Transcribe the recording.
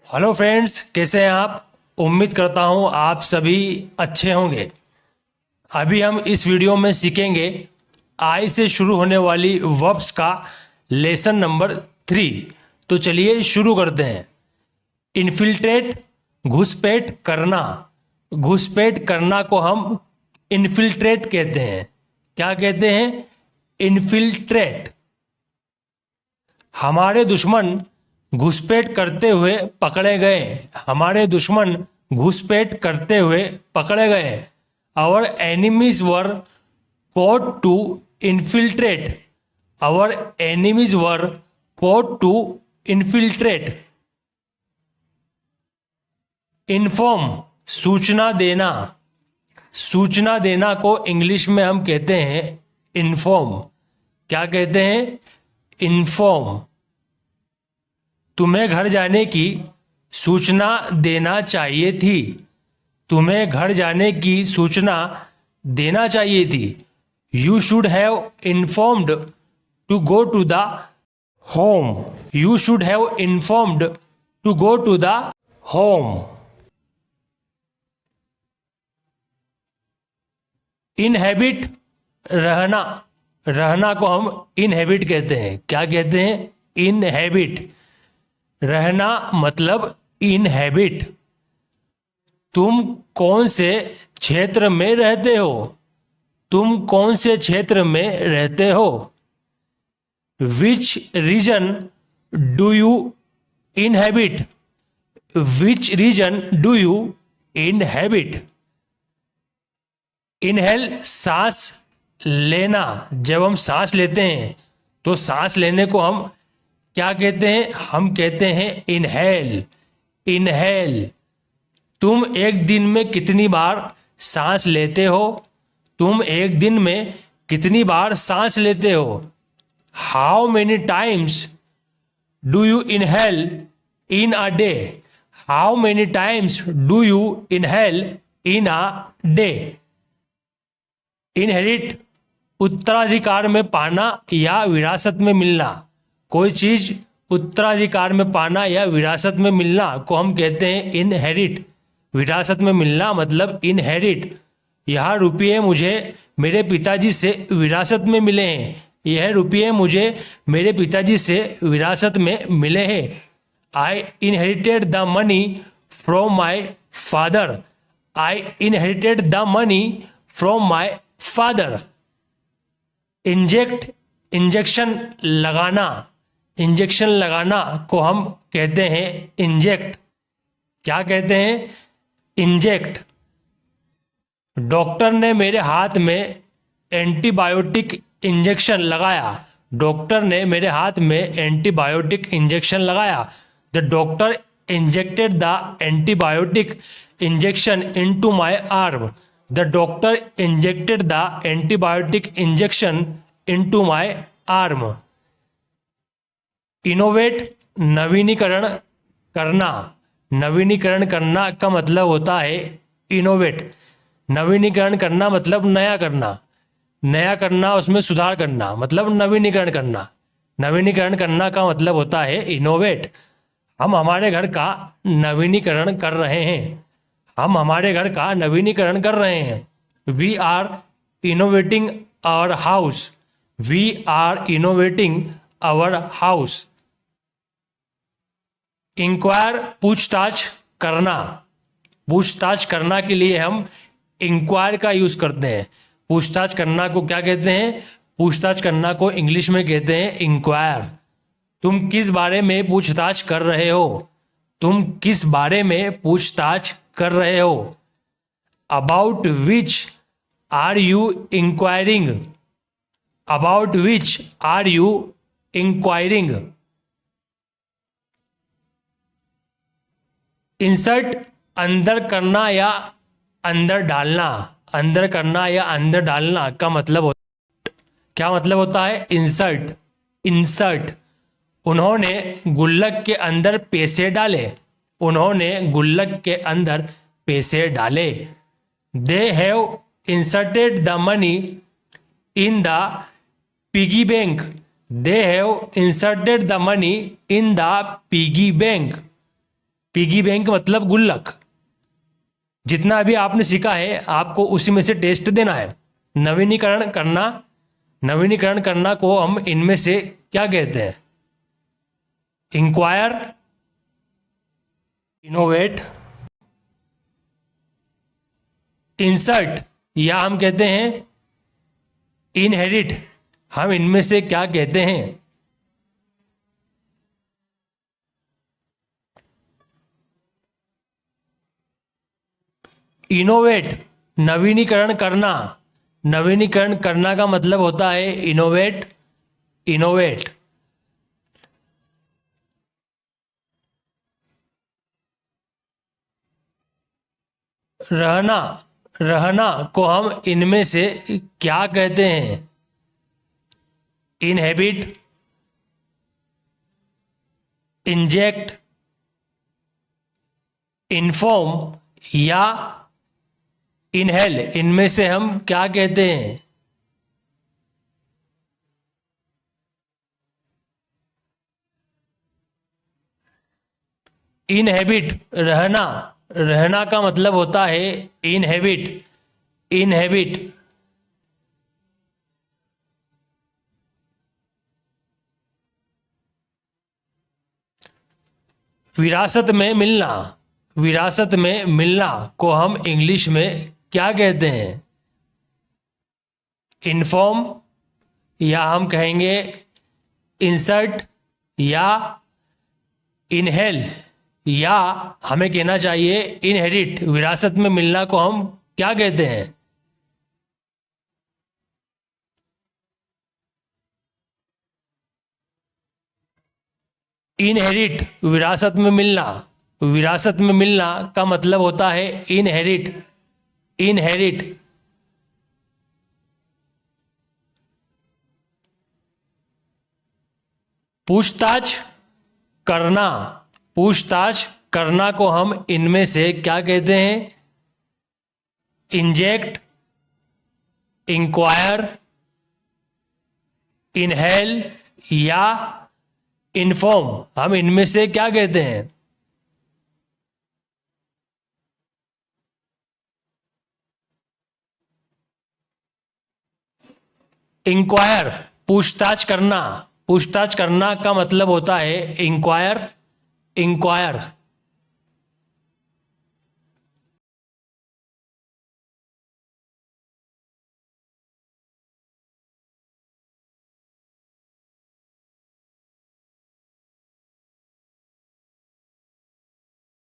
Hello friends, कैसे हैं आप। उम्मीद करता हूं आप सभी अच्छे होंगे। अभी हम इस वीडियो में सीखेंगे आई से शुरू होने वाली वर्ब्स का लेसन नंबर 3। तो चलिए शुरू करते हैं। इन्फिल्ट्रेट, घुसपैठ करना। घुसपैठ करना को हम इन्फिल्ट्रेट कहते हैं। क्या कहते हैं? इन्फिल्ट्रेट। हमारे दुश्मन घुसपैठ करते हुए पकड़े गए। हमारे दुश्मन घुसपैठ करते हुए पकड़े गए। Our enemies were caught to infiltrate. Our enemies were caught to infiltrate. Inform, सूचना देना। सूचना देना को इंग्लिश में हम कहते हैं इन्फॉर्म। क्या कहते हैं? इन्फॉर्म। तुम्हें घर जाने की सूचना देना चाहिए थी। तुम्हें घर जाने की सूचना देना चाहिए थी। You should have informed to go to the home. You should have informed to go to the home. Inhabit, रहना। रहना को हम इनहेबिट कहते हैं। क्या कहते हैं? इनहेबिट। रहना मतलब इनहेबिट। तुम कौन से क्षेत्र में रहते हो? तुम कौन से क्षेत्र में रहते हो? Which region do you inhabit? Which region do you inhabit? Inhale, सांस लेना। जब हम सांस लेते हैं तो सांस लेने को हम क्या कहते हैं? हम कहते हैं इनहेल। इनहेल। तुम एक दिन में कितनी बार सांस लेते हो? तुम एक दिन में कितनी बार सांस लेते हो? How many times do you inhale in a day? How many times do you inhale in a day? Inherit, उत्तराधिकार में पाना या विरासत में मिलना। कोई चीज उत्तराधिकार में पाना या विरासत में मिलना को हम कहते हैं इनहेरिट। विरासत में मिलना मतलब इनहेरिट। यह रुपये मुझे मेरे पिताजी से विरासत में मिले हैं। यह रुपये मुझे मेरे पिताजी से विरासत में मिले हैं। आई inherited the money from my father. I inherited the money from my father. Inject, injection लगाना। इंजेक्शन लगाना को हम कहते हैं इंजेक्ट। क्या कहते हैं? इंजेक्ट। डॉक्टर ने मेरे हाथ में एंटीबायोटिक इंजेक्शन लगाया। डॉक्टर ने मेरे हाथ में एंटीबायोटिक इंजेक्शन लगाया। The doctor injected the antibiotic injection into my arm. The doctor injected the antibiotic injection into my arm. Innovate, नवीनीकरण करना। नवीनीकरण करना का मतलब होता है इनोवेट। नवीनीकरण करना मतलब नया करना। नया करना, उसमें सुधार करना मतलब नवीनीकरण करना। नवीनीकरण करना का मतलब होता है इनोवेट। हम हमारे घर का नवीनीकरण कर रहे हैं। हम हमारे घर का नवीनीकरण कर रहे हैं। We are innovating our house. We are innovating our house. Inquire, पूछताछ करना। पूछताछ करना के लिए हम इंक्वायर का यूज करते हैं। पूछताछ करना को क्या कहते हैं? पूछताछ करना को इंग्लिश में कहते हैं इंक्वायर। तुम किस बारे में पूछताछ कर रहे हो? तुम किस बारे में पूछताछ कर रहे हो? About which are you inquiring? About which are you inquiring? Insert, अंदर करना या अंदर डालना। अंदर करना या अंदर डालना का मतलब क्या मतलब होता है? इंसर्ट। इंसर्ट। उन्होंने गुल्लक के अंदर पैसे डाले। उन्होंने गुल्लक के अंदर पैसे डाले। They have inserted the money in the piggy bank. They have inserted the money in the piggy bank. Piggy bank मतलब गुल्लक। जितना अभी आपने सीखा है आपको उसी में से टेस्ट देना है। नवीनीकरण करना, नवीनीकरण करना को हम इनमें से क्या कहते हैं? इंक्वायर, इनोवेट, इंसर्ट या हम कहते हैं इनहेरिट। हम इनमें से क्या कहते हैं? इनोवेट, नवीनीकरण करना। नवीनीकरण करना का मतलब होता है इनोवेट, इनोवेट। रहना, रहना को हम इनमें से क्या कहते हैं? इनहेबिट, इंजेक्ट, इन्फॉर्म या इनहेल। इनमें से हम क्या कहते हैं? इनहेबिट, रहना। रहना का मतलब होता है इनहेबिट, इनहेबिट। विरासत में मिलना, विरासत में मिलना को हम इंग्लिश में क्या कहते हैं? इन्फॉर्म या हम कहेंगे इंसर्ट या इनहेल या हमें कहना चाहिए इनहेरिट। विरासत में मिलना को हम क्या कहते हैं? इनहेरिट, विरासत में मिलना। विरासत में मिलना का मतलब होता है इनहेरिट, इनहेरिट। पूछताछ करना, पूछताछ करना को हम इनमें से क्या कहते हैं? इंजेक्ट, इंक्वायर, इनहेल या इन्फॉर्म। हम इनमें से क्या कहते हैं? इंक्वायर, पूछताछ करना। पूछताछ करना का मतलब होता है इंक्वायर, इंक्वायर।